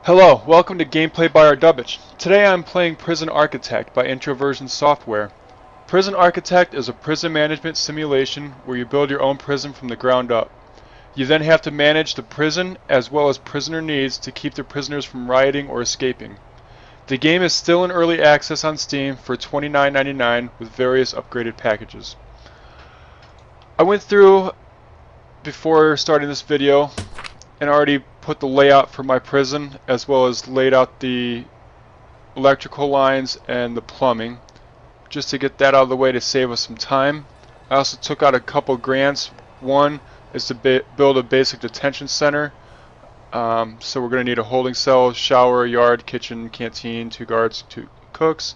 Hello, welcome to Gameplay by Ardubich. Today I'm playing Prison Architect by Introversion Software. Prison Architect is a prison management simulation where you build your own prison from the ground up. You then have to manage the prison as well as prisoner needs to keep the prisoners from rioting or escaping. The game is still in early access on Steam for $29.99 with various upgraded packages. I went through before starting this video and already put the layout for my prison as well as laid out the electrical lines and the plumbing just to get that out of the way to save us some time. I also took out a couple grants. One is to build a basic detention center. So we're going to need a holding cell, shower, yard, kitchen, canteen, 2 guards, 2 cooks.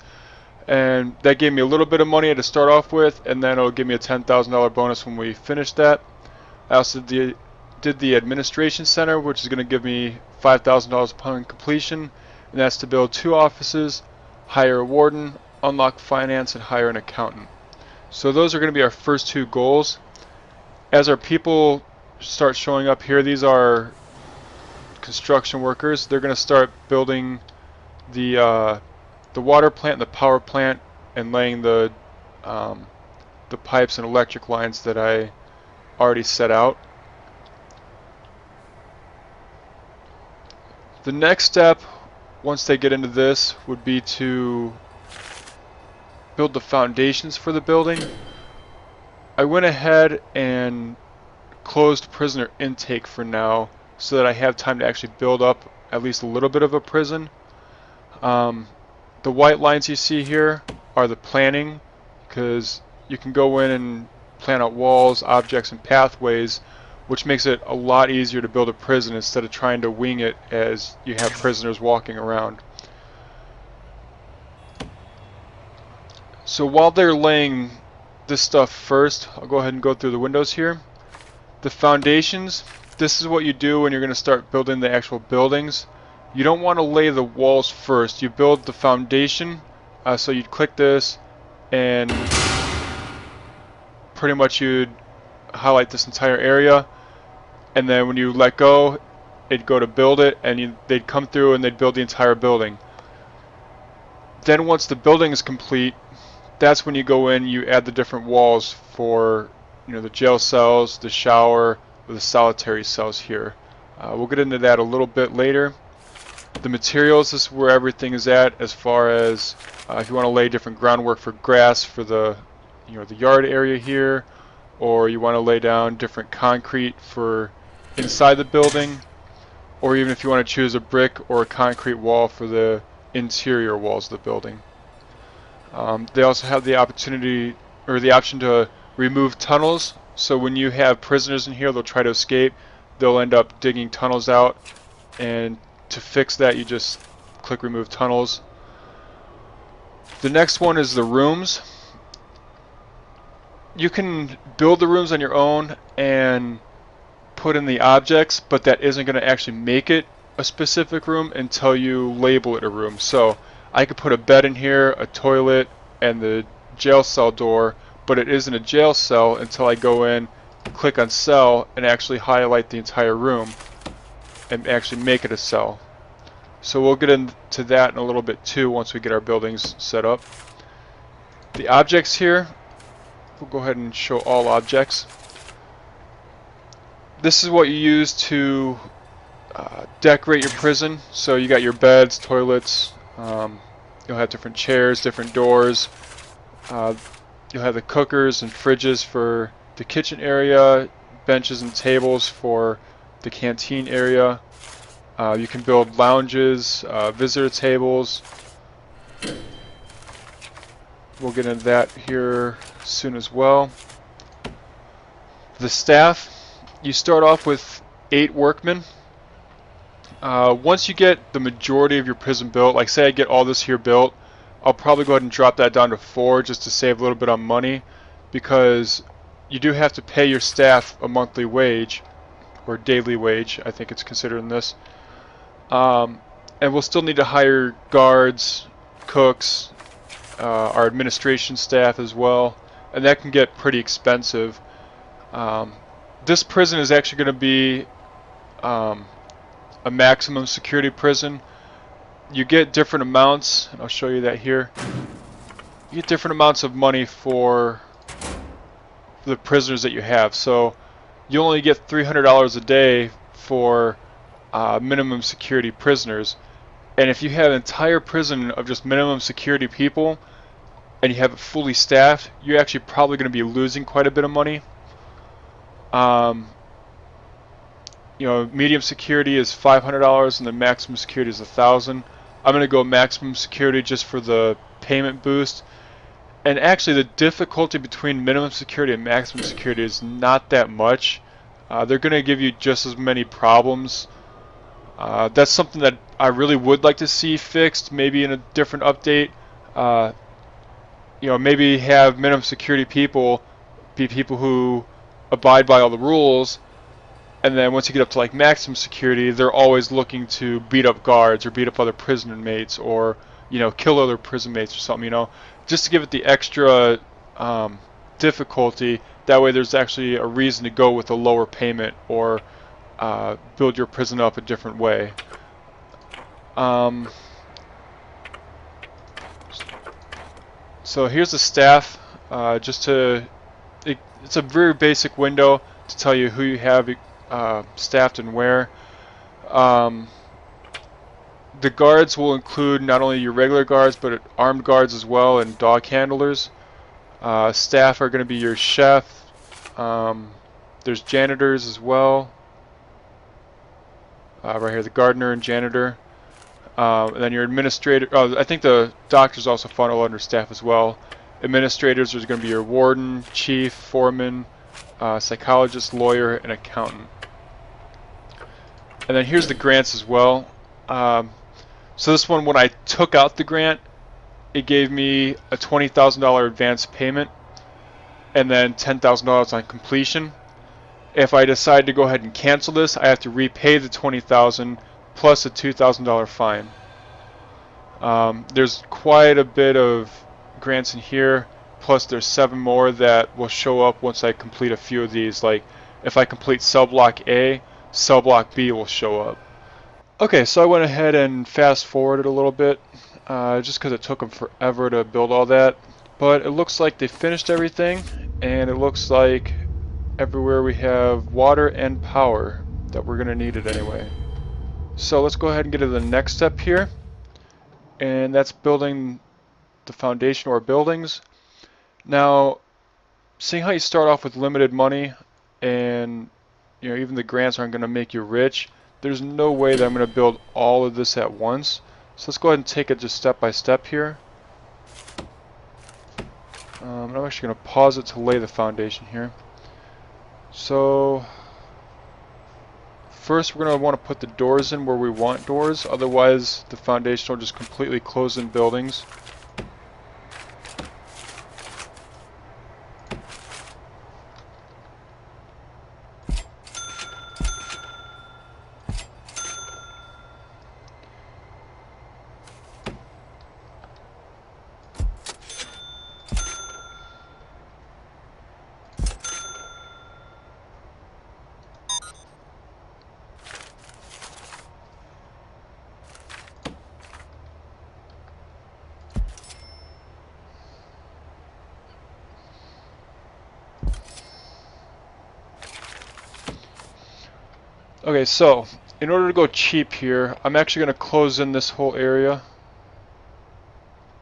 And that gave me a little bit of money to start off with, and then it'll give me a $10,000 bonus when we finish that. I also did the administration center, which is going to give me $5,000 upon completion, and that's to build 2 offices, hire a warden, unlock finance, and hire an accountant. So those are going to be our first 2 goals. As our people start showing up here, these are construction workers. They're going to start building the water plant and the power plant and laying the pipes and electric lines that I already set out. The next step, once they get into this, would be to build the foundations for the building. I went ahead and closed prisoner intake for now so that I have time to actually build up at least a little bit of a prison. The white lines you see here are the planning, because you can go in and plan out walls, objects, and pathways, which makes it a lot easier to build a prison instead of trying to wing it as you have prisoners walking around. So while they're laying this stuff first, I'll go ahead and go through the windows here. The foundations, this is what you do when you're going to start building the actual buildings. You don't want to lay the walls first. You build the foundation, so you'd click this and pretty much you'd highlight this entire area, and then when you let go, it'd go to build it, and they'd come through and they'd build the entire building. Then once the building is complete, that's when you go in, you add the different walls for the jail cells, the shower, the solitary cells here. We'll get into that a little bit later. The materials, this is where everything is at as far as if you want to lay different groundwork for grass for the the yard area here, or you want to lay down different concrete for inside the building, or even if you want to choose a brick or a concrete wall for the interior walls of the building. They also have the opportunity or the option to remove tunnels, so when you have prisoners in here, they'll try to escape, they'll end up digging tunnels out, and to fix that you just click remove tunnels. The next one is the rooms. You can build the rooms on your own and put in the objects, but that isn't going to actually make it a specific room until you label it a room. So I could put a bed in here, a toilet, and the jail cell door, but it isn't a jail cell until I go in, click on cell, and actually highlight the entire room and actually make it a cell. So we'll get into that in a little bit too once we get our buildings set up. The objects here, we'll go ahead and show all objects. This is what you use to decorate your prison. So you got your beds, toilets, you'll have different chairs, different doors, you'll have the cookers and fridges for the kitchen area, benches and tables for the canteen area. You can build lounges, visitor tables. We'll get into that here soon as well. The staff, you start off with 8 workmen. Once you get the majority of your prison built, like say I get all this here built, I'll probably go ahead and drop that down to 4 just to save a little bit on money, because you do have to pay your staff a monthly wage, or daily wage, I think it's considered in this. And we'll still need to hire guards, cooks, our administration staff as well, and that can get pretty expensive. This prison is actually going to be a maximum security prison. You get different amounts, and I'll show you that here. You get different amounts of money for the prisoners that you have. So you only get $300 a day for minimum security prisoners. And if you have an entire prison of just minimum security people and you have it fully staffed, you're actually probably going to be losing quite a bit of money. You know, medium security is $500 and the maximum security is $1,000. I'm going to go maximum security just for the payment boost. And actually the difficulty between minimum security and maximum security is not that much. They're going to give you just as many problems. That's something that I really would like to see fixed, maybe in a different update. You know, maybe have minimum security people be people who abide by all the rules, and then once you get up to like maximum security, they're always looking to beat up guards or beat up other prison inmates, or you know, kill other prison mates or something. You know, just to give it the extra difficulty. That way, there's actually a reason to go with a lower payment or build your prison up a different way. So here's the staff. It's a very basic window to tell you who you have staffed and where. The guards will include not only your regular guards, but armed guards as well, and dog handlers. Staff are going to be your chef. There's janitors as well. Right here, the gardener and janitor. And then your administrator. Oh, I think the doctors also funnel under staff as well. Administrators, there's going to be your warden, chief, foreman, psychologist, lawyer, and accountant. And then here's the grants as well. So this one, when I took out the grant, it gave me a $20,000 advance payment and then $10,000 on completion. If I decide to go ahead and cancel this, I have to repay the $20,000 plus a $2,000 fine. There's quite a bit of grants in here, plus there's 7 more that will show up once I complete a few of these. Like if I complete cell block A, cell block B will show up. Okay, so I went ahead and fast forwarded a little bit, just because it took them forever to build all that. But it looks like they finished everything, and it looks like everywhere we have water and power that we're going to need it anyway. So let's go ahead and get to the next step here, and that's building the foundation or buildings. Now, seeing how you start off with limited money, and you know, even the grants aren't going to make you rich, there's no way that I'm going to build all of this at once. So let's go ahead and take it just step by step here. I'm actually going to pause it to lay the foundation here. So first we're going to want to put the doors in where we want doors, otherwise the foundation will just completely close in buildings. Okay, so in order to go cheap here, I'm actually going to close in this whole area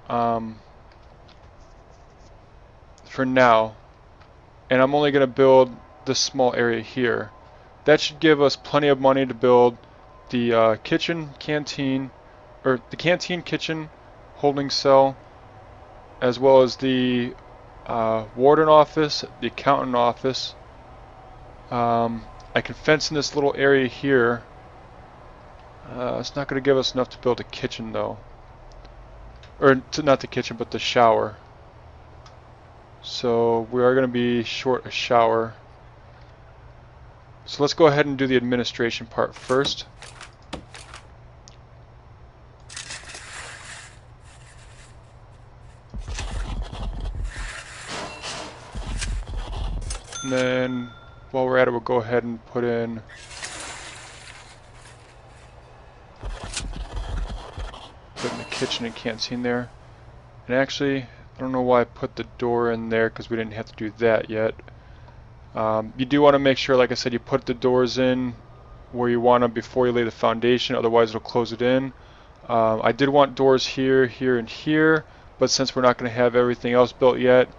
for now, and I'm only going to build this small area here. That should give us plenty of money to build the kitchen, canteen, or the canteen, kitchen, holding cell, as well as the warden office, the accountant office. I can fence in this little area here. It's not going to give us enough to build a kitchen though. Or not the kitchen, but the shower. So we are going to be short a shower. So let's go ahead and do the administration part first. And then while we're at it, we'll go ahead and put in kitchen and canteen there. And actually, I don't know why I put the door in there because we didn't have to do that yet. You do want to make sure, like I said, you put the doors in where you want them before you lay the foundation, otherwise it'll close it in. I did want doors here, here, and here, but since we're not going to have everything else built yet,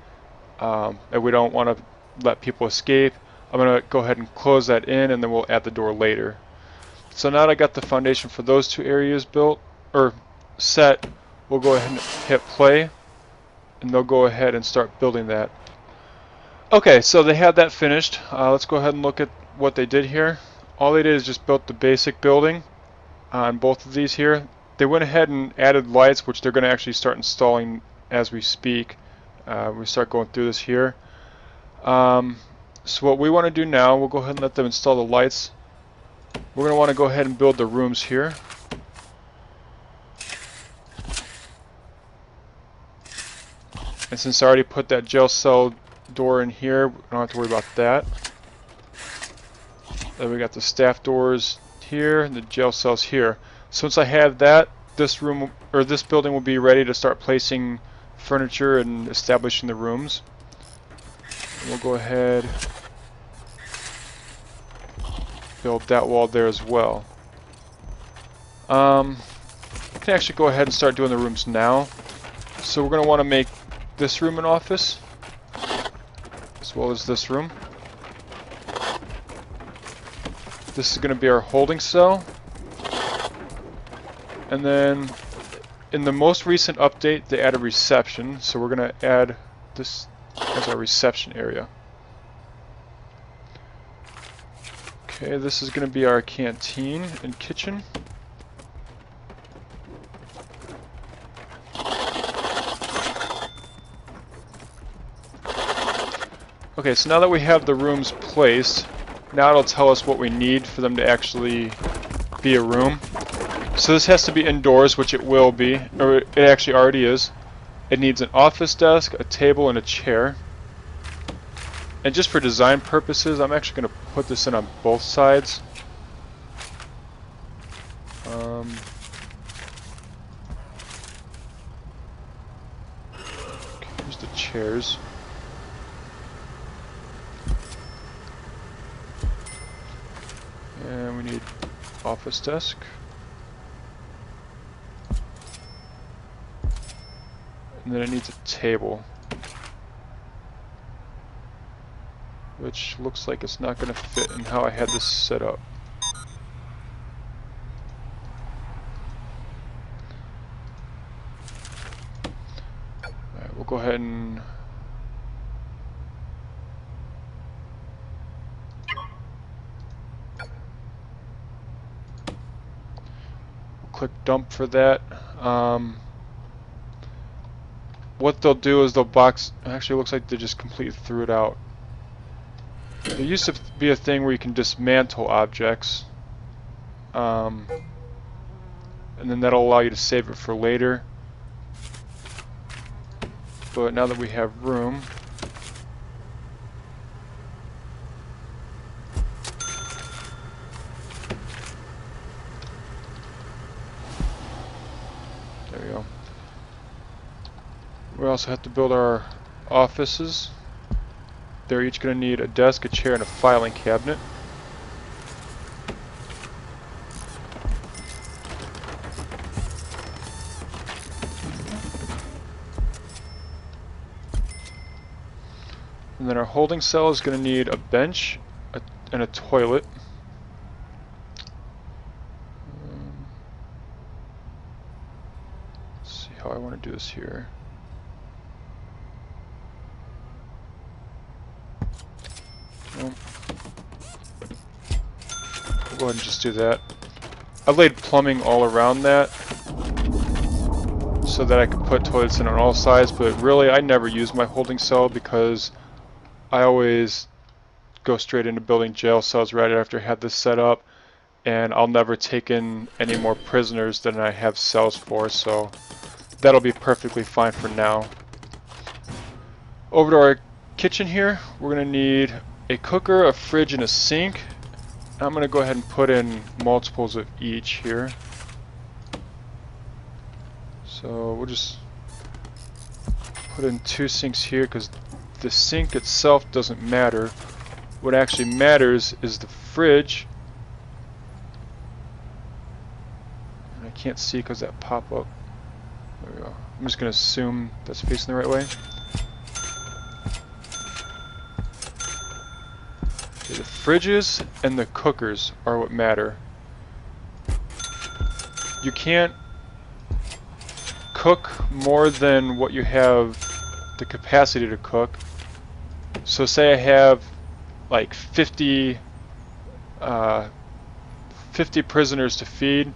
and we don't want to let people escape, I'm going to go ahead and close that in, and then we'll add the door later. So now that I got the foundation for those two areas built, or set, we'll go ahead and hit play, and they'll go ahead and start building that. Okay, so they had that finished. Let's go ahead and look at what they did here. All they did is just built the basic building on both of these here. They went ahead and added lights, which they're going to actually start installing as we speak. We start going through this here. So what we want to do now, we'll go ahead and let them install the lights. We're going to want to go ahead and build the rooms here. And since I already put that jail cell door in here, we don't have to worry about that. Then we got the staff doors here and the jail cells here. So once I have that, this room or this building will be ready to start placing furniture and establishing the rooms. And we'll go ahead build that wall there as well. I can actually go ahead and start doing the rooms now. So we're going to want to make this room an office, as well as this room. This is going to be our holding cell. And then in the most recent update, they added reception, so we're going to add this as our reception area. Okay, this is going to be our canteen and kitchen. Okay, so now that we have the rooms placed, now it'll tell us what we need for them to actually be a room. So this has to be indoors, which it will be, or it actually already is. It needs an office desk, a table, and a chair. And just for design purposes, I'm actually going to put this in on both sides. Here's the chairs. And we need office desk. And then it needs a table, which looks like it's not going to fit in how I had this set up. Alright, we'll go ahead and click dump for that. What they'll do is they'll box. Actually, it looks like they just completely threw it out. There used to be a thing where you can dismantle objects, and then that'll allow you to save it for later. But now that we have room, there we go. We also have to build our offices. They're each going to need a desk, a chair, and a filing cabinet. And then our holding cell is going to need a bench and a toilet. Let's see how I want to do this here. We'll go ahead and just do that. I laid plumbing all around that so that I could put toilets in on all sides, but really I never use my holding cell because I always go straight into building jail cells right after I have this set up, and I'll never take in any more prisoners than I have cells for, so that'll be perfectly fine for now. Over to our kitchen here, we're going to need a cooker, a fridge, and a sink. I'm going to go ahead and put in multiples of each here. So we'll just put in 2 sinks here because the sink itself doesn't matter. What actually matters is the fridge. And I can't see because that pop-up. There we go. I'm just going to assume that's facing the right way. Okay, the fridges and the cookers are what matter. You can't cook more than what you have the capacity to cook. So say I have like 50 prisoners to feed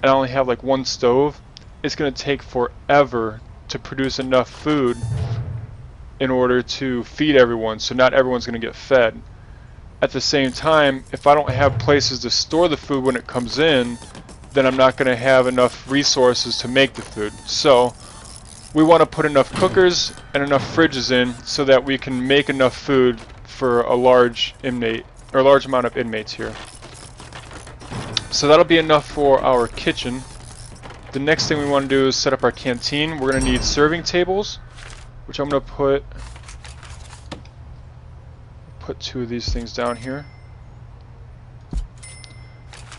and I only have like 1 stove, it's going to take forever to produce enough food in order to feed everyone, so not everyone's going to get fed. At the same time, if I don't have places to store the food when it comes in, then I'm not going to have enough resources to make the food. So we want to put enough cookers and enough fridges in so that we can make enough food for a large amount of inmates here. So that'll be enough for our kitchen. The next thing we want to do is set up our canteen. We're going to need serving tables, which I'm going to put 2 of these things down here.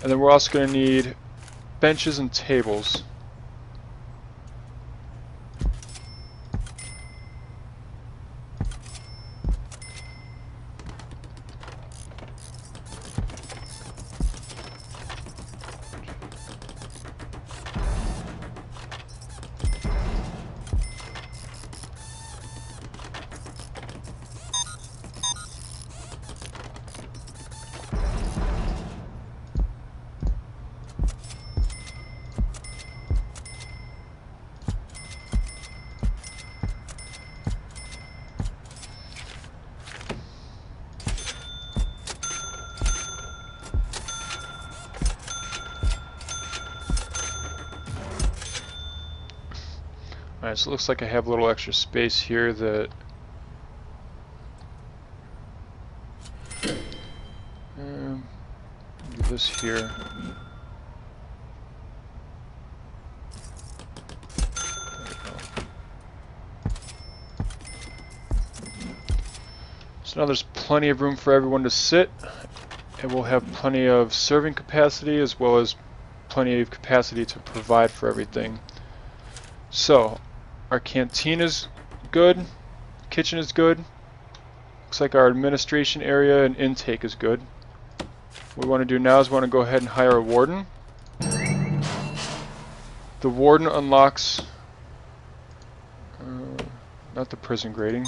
And then we're also going to need benches and tables. Alright, so it looks like I have a little extra space here that do this here. So now there's plenty of room for everyone to sit, and we'll have plenty of serving capacity as well as plenty of capacity to provide for everything. So our canteen is good, kitchen is good, looks like our administration area and intake is good. What we want to do now is we want to go ahead and hire a warden. The warden unlocks, not the prison grading,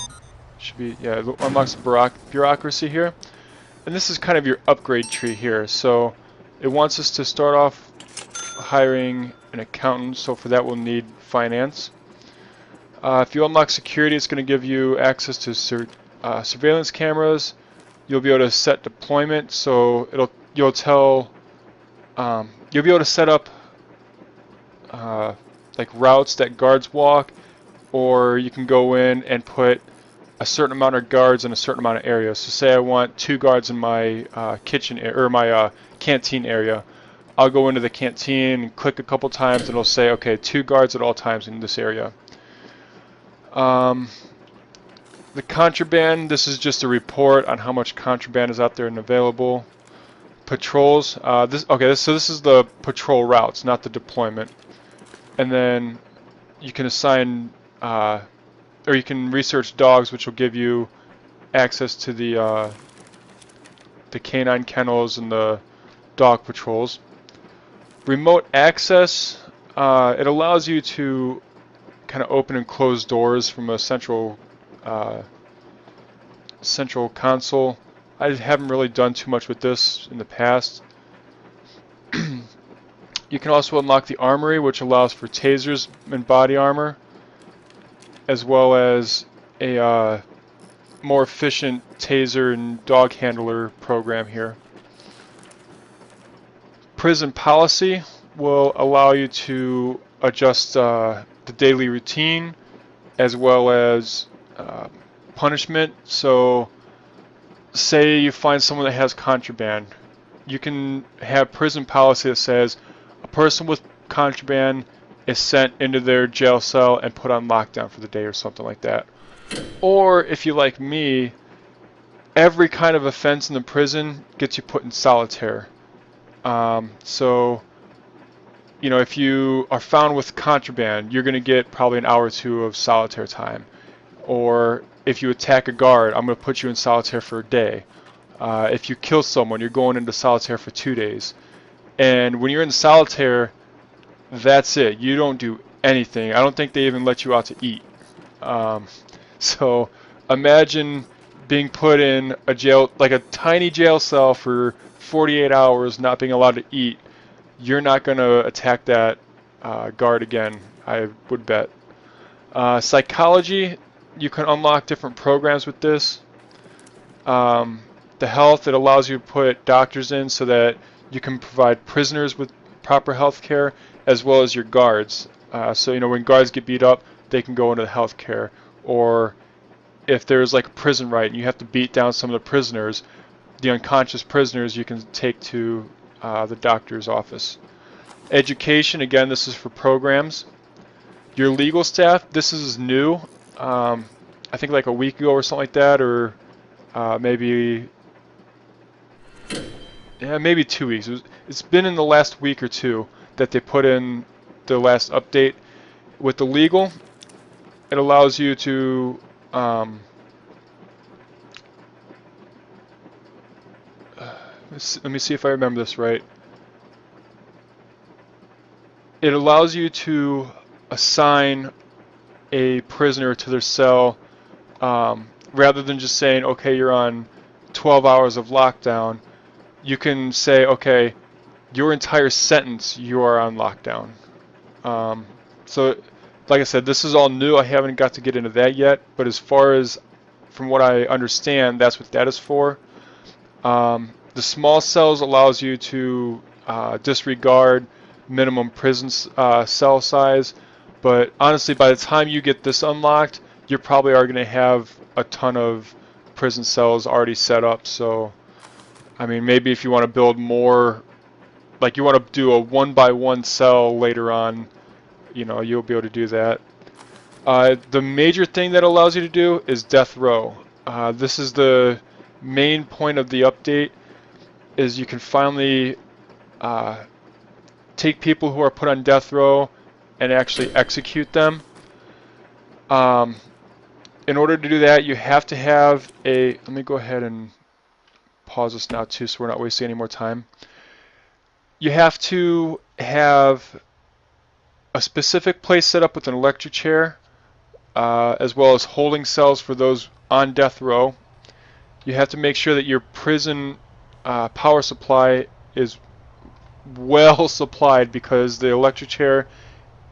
should be, yeah, it unlocks the bureaucracy here. And this is kind of your upgrade tree here. So it wants us to start off hiring an accountant, so for that we'll need finance. If you unlock security, it's going to give you access to surveillance cameras. You'll be able to set deployment, so you'll be able to set up like routes that guards walk, or you can go in and put a certain amount of guards in a certain amount of areas. So say I want 2 guards in my canteen area. I'll go into the canteen and click a couple times and it'll say, okay, 2 guards at all times in this area. The contraband, this is just a report on how much contraband is out there and available. Patrols, so this is the patrol routes, not the deployment. And then you can assign, or you can research dogs, which will give you access to the canine kennels and the dog patrols. Remote access, it allows you to kind of open and close doors from a central console. I haven't really done too much with this in the past. You can also unlock the armory, which allows for tasers and body armor, as well as a more efficient taser and dog handler program here. Prison policy will allow you to adjust the daily routine as well as punishment. So say you find someone that has contraband, you can have prison policy that says a person with contraband is sent into their jail cell and put on lockdown for the day or something like that. Or if you like me, every kind of offense in the prison gets you put in solitaire. So, you know, if you are found with contraband, you're going to get probably an hour or two of solitaire time. Or if you attack a guard, I'm going to put you in solitaire for a day. If you kill someone, you're going into solitaire for 2 days. And when you're in solitaire, that's it. You don't do anything. I don't think they even let you out to eat. So imagine being put in a jail, like a tiny jail cell for 48 hours, not being allowed to eat. You're not going to attack that guard again, I would bet. Psychology, you can unlock different programs with this. The health, it allows you to put doctors in so that you can provide prisoners with proper health care as well as your guards. So, you know, when guards get beat up, they can go into health care. Or if there's like a prison riot and you have to beat down some of the prisoners, the unconscious prisoners you can take to the doctor's office. Education, again, this is for programs. Your legal staff, this is new. I think like a week ago or something like that, or maybe 2 weeks. It's been in the last week or two that they put in the last update. With the legal, it allows you to let me see if I remember this right. It allows you to assign a prisoner to their cell rather than just saying, okay, you're on 12 hours of lockdown. You can say, okay, your entire sentence, you are on lockdown. So, like I said, this is all new. I haven't got to get into that yet, but as far as from what I understand, that's what that is for. The small cells allows you to disregard minimum prison cell size, but honestly, by the time you get this unlocked, you probably are going to have a ton of prison cells already set up. So, I mean, maybe if you want to build more, like you want to do a 1-by-1 cell later on, you know, you'll be able to do that. The major thing that allows you to do is death row. This is the main point of the update, is you can finally take people who are put on death row and actually execute them. In order to do that, you have to have a, let me go ahead and pause this now too so we're not wasting any more time. You have to have a specific place set up with an electric chair, as well as holding cells for those on death row. You have to make sure that your prison power supply is well supplied, because the electric chair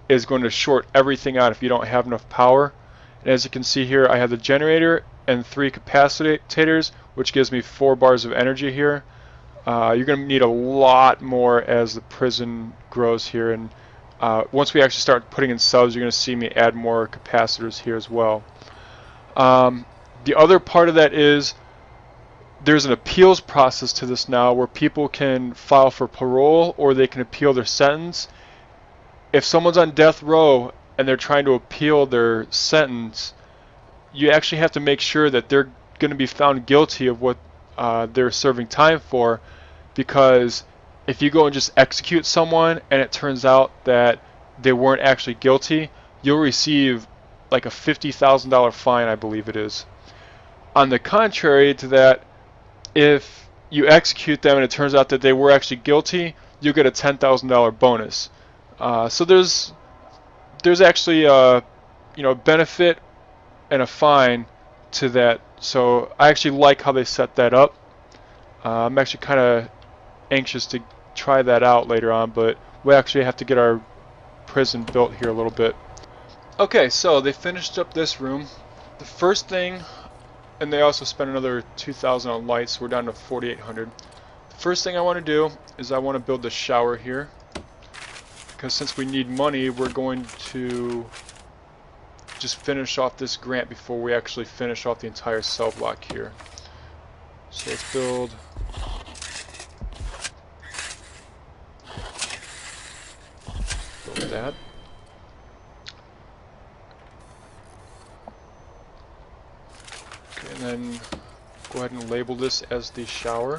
is going to short everything out if you don't have enough power. And as you can see here, I have the generator and 3 capacitors, which gives me 4 bars of energy here. You're going to need a lot more as the prison grows here, and once we actually start putting in cells, you're going to see me add more capacitors here as well. The other part of that is there's an appeals process to this now, where people can file for parole or they can appeal their sentence. If someone's on death row and they're trying to appeal their sentence, you actually have to make sure that they're going to be found guilty of what they're serving time for, because if you go and just execute someone and it turns out that they weren't actually guilty, you'll receive like a $50,000 fine, I believe it is. On the contrary to that, if you execute them and it turns out that they were actually guilty, you'll get a $10,000 bonus. So there's actually a benefit and a fine to that. So I actually like how they set that up. I'm actually kind of anxious to try that out later on, but we actually have to get our prison built here a little bit. Okay, so they finished up this room. The first thing, and they also spent another 2,000 on lights, so we're down to 4,800. The first thing I want to do is I want to build the shower here, because since we need money, we're going to just finish off this grant before we actually finish off the entire cell block here. So let's build that. then go ahead and label this as the shower,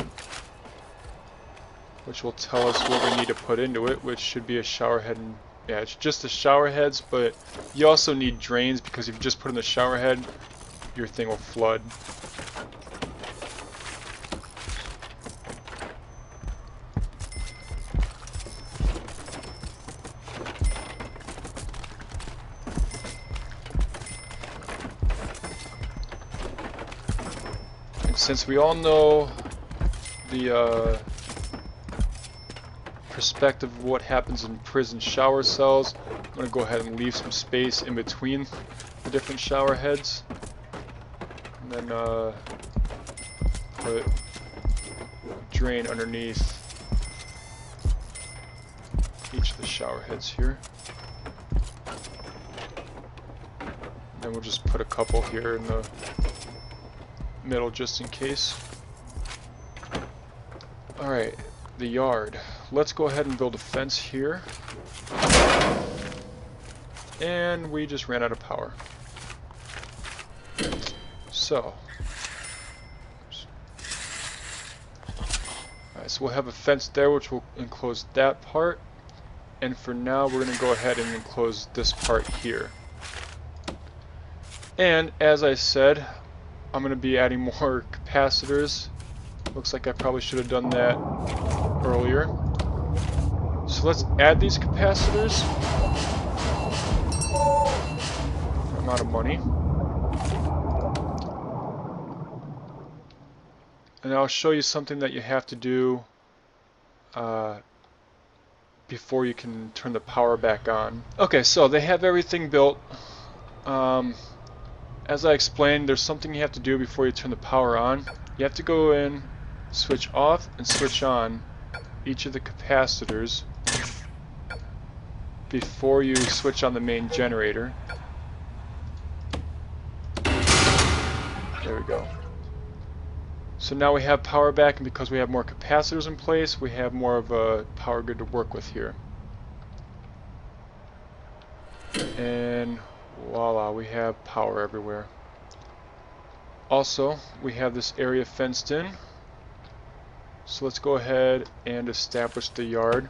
which will tell us what we need to put into it, which should be a shower head. And yeah, it's just the shower heads, but you also need drains, because if you just put in the shower head, your thing will flood. And since we all know the perspective of what happens in prison shower cells, I'm going to go ahead and leave some space in between the different shower heads, and then put a drain underneath each of the shower heads here. Then we'll just put a couple here in the middle just in case. Alright, the yard. Let's go ahead and build a fence here. And we just ran out of power. So, alright, so we'll have a fence there which will enclose that part. And for now we're going to go ahead and enclose this part here. And as I said, I'm going to be adding more capacitors. Looks like I probably should have done that earlier. So let's add these capacitors. I'm out of money. And I'll show you something that you have to do before you can turn the power back on. Okay, so they have everything built. As I explained, there's something you have to do before you turn the power on. You have to go in, switch off and switch on each of the capacitors before you switch on the main generator. There we go. So now we have power back, and because we have more capacitors in place, we have more of a power grid to work with here. And voila, we have power everywhere. Also, we have this area fenced in. So let's go ahead and establish the yard.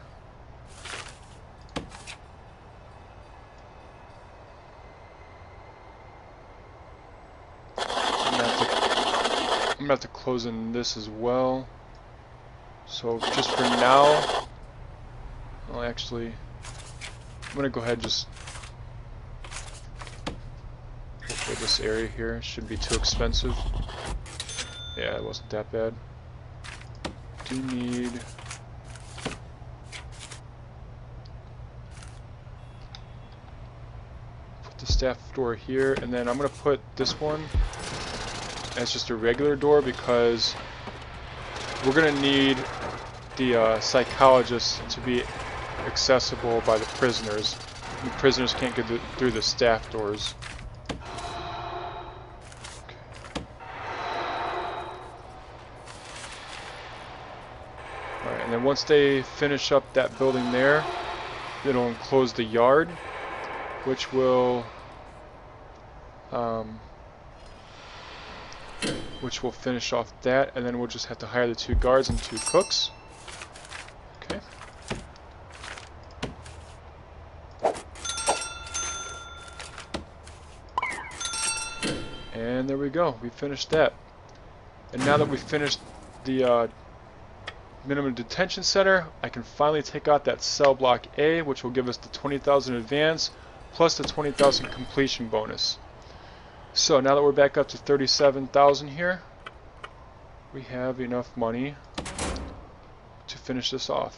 I'm gonna have to close in this as well. So just for now, well, actually, I'm gonna go ahead and just for this area here. It shouldn't be too expensive. Yeah, it wasn't that bad. Do need put the staff door here, and then I'm gonna put this one as just a regular door because we're gonna need the psychologist to be accessible by the prisoners. The prisoners can't get through the staff doors. Alright, and then once they finish up that building there, it'll enclose the yard, which will finish off that, and then we'll just have to hire the 2 guards and 2 cooks. Okay. And there we go, we finished that. And now that we've finished the minimum detention center, I can finally take out that cell block A, which will give us the 20,000 advance plus the 20,000 completion bonus. So now that we're back up to 37,000 here, we have enough money to finish this off.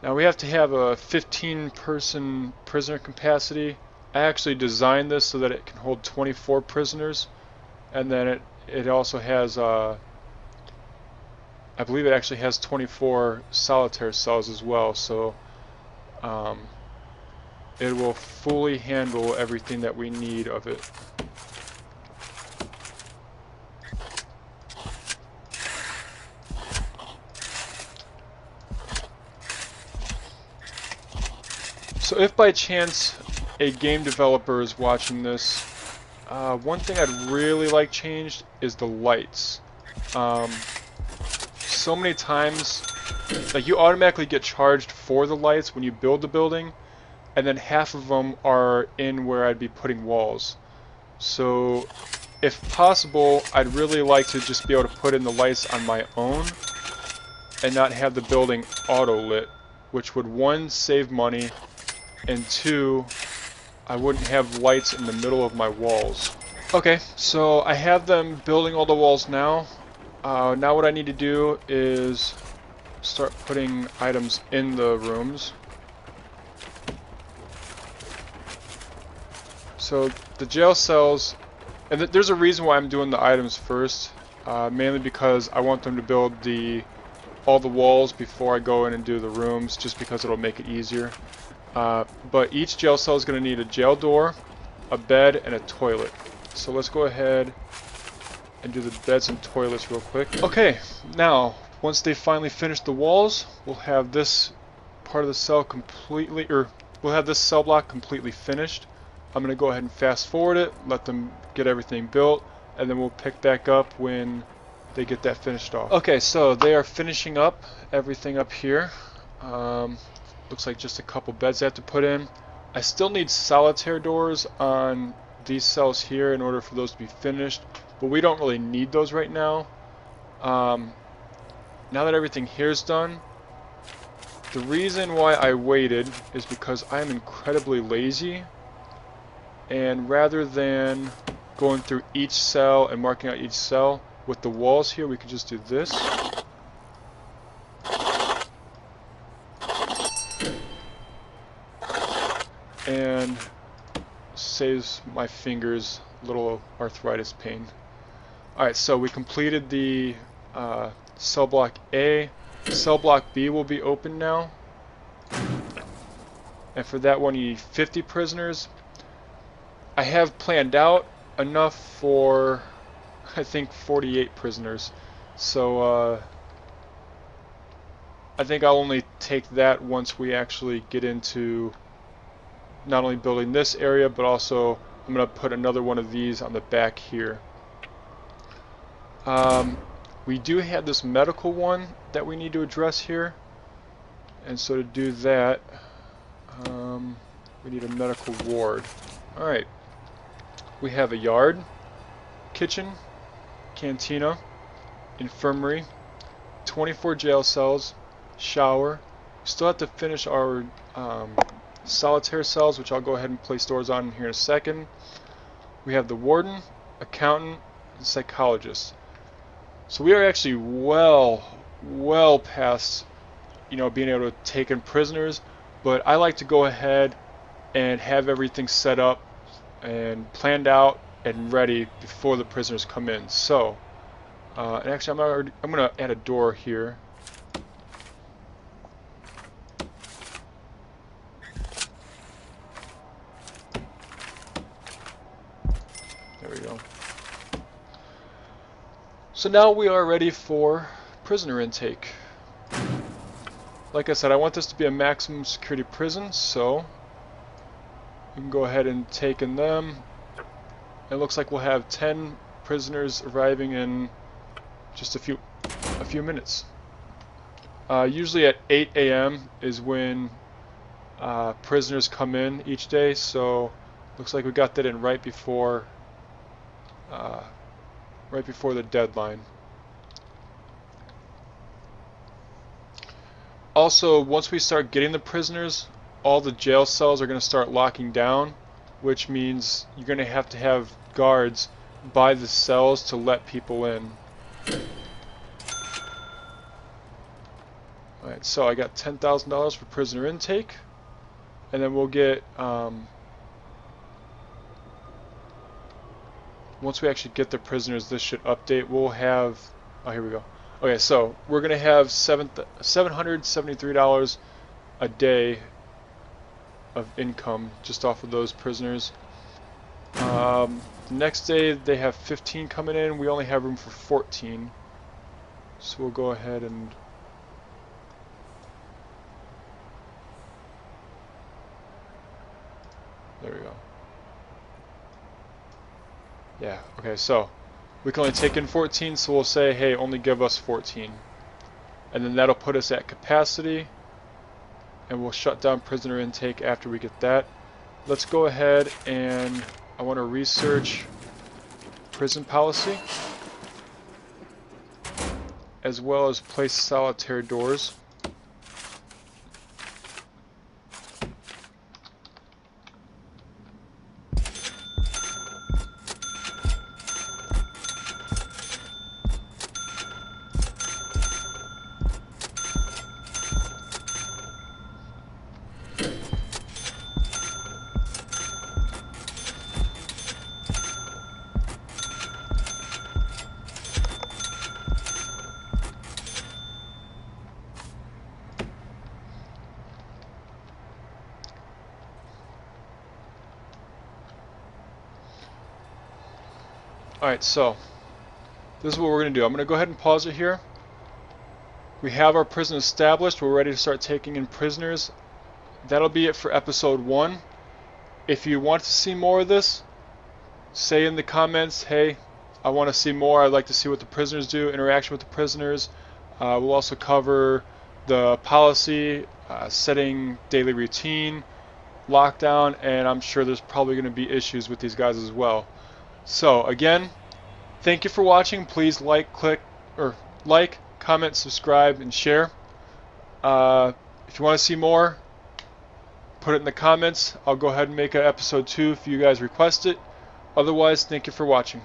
Now we have to have a 15-person prisoner capacity. I actually designed this so that it can hold 24 prisoners, and then it also has I believe it actually has 24 solitaire cells as well, so it will fully handle everything that we need of it. So if by chance a game developer is watching this, One thing I'd really like changed is the lights. So many times, like you automatically get charged for the lights when you build the building, and then half of them are in where I'd be putting walls. So if possible, I'd really like to just be able to put in the lights on my own and not have the building auto lit, which would one, save money, and two, I wouldn't have lights in the middle of my walls. Okay, so I have them building all the walls now. Now what I need to do is start putting items in the rooms. So the jail cells, and there's a reason why I'm doing the items first, mainly because I want them to build all the walls before I go in and do the rooms, just because it'll make it easier. But each jail cell is going to need a jail door, a bed, and a toilet. So let's go ahead and do the beds and toilets real quick. Okay, now once they finally finish the walls, we'll have this part of the cell completely, or we'll have this cell block completely finished. I'm going to go ahead and fast forward it, let them get everything built, and then we'll pick back up when they get that finished off. Okay, so they are finishing up everything up here. Looks like just a couple beds I have to put in. I still need solitaire doors on these cells here in order for those to be finished, but we don't really need those right now. Now that everything here is done, the reason why I waited is because I am incredibly lazy, and rather than going through each cell and marking out each cell with the walls here, we could just do this. And saves my fingers a little arthritis pain. Alright, so we completed the cell block A. Cell block B will be open now. And for that one you need 50 prisoners. I have planned out enough for, I think, 48 prisoners. So I think I'll only take that once we actually get into not only building this area, but also I'm going to put another one of these on the back here. We do have this medical one that we need to address here, and so to do that, we need a medical ward. Alright, we have a yard, kitchen, cantina, infirmary, 24 jail cells, shower. We still have to finish our solitaire cells, which I'll go ahead and place doors on here in a second. We have the warden, accountant, and psychologist. So we are actually well past, being able to take in prisoners, but I like to go ahead and have everything set up and planned out and ready before the prisoners come in. So, and actually I'm gonna add a door here. There we go. So now we are ready for prisoner intake. Like I said, I want this to be a maximum security prison, so we can go ahead and take in them. It looks like we'll have 10 prisoners arriving in just a few minutes. Usually at 8 a.m. is when prisoners come in each day, so looks like we got that in right before the deadline. Also, once we start getting the prisoners, all the jail cells are going to start locking down, which means you're going to have guards by the cells to let people in. Alright, so I got $10,000 for prisoner intake, and then we'll get, once we actually get the prisoners, this should update. We'll have, oh, here we go. Okay, so we're going to have $773 a day of income just off of those prisoners. The next day they have 15 coming in. We only have room for 14. So we'll go ahead and there we go. Yeah, okay, so we can only take in 14, so we'll say, hey, only give us 14. And then that'll put us at capacity, and we'll shut down prisoner intake after we get that. Let's go ahead and I want to research prison policy, as well as place solitary doors. Alright, so this is what we're going to do. I'm going to go ahead and pause it here. We have our prison established. We're ready to start taking in prisoners. That'll be it for episode 1. If you want to see more of this, say in the comments, hey, I want to see more. I'd like to see what the prisoners do, interaction with the prisoners. We'll also cover the policy, setting daily routine, lockdown, and I'm sure there's probably going to be issues with these guys as well. So again, thank you for watching. Please like, comment, subscribe, and share. If you want to see more, put it in the comments. I'll go ahead and make an episode 2 if you guys request it. Otherwise, thank you for watching.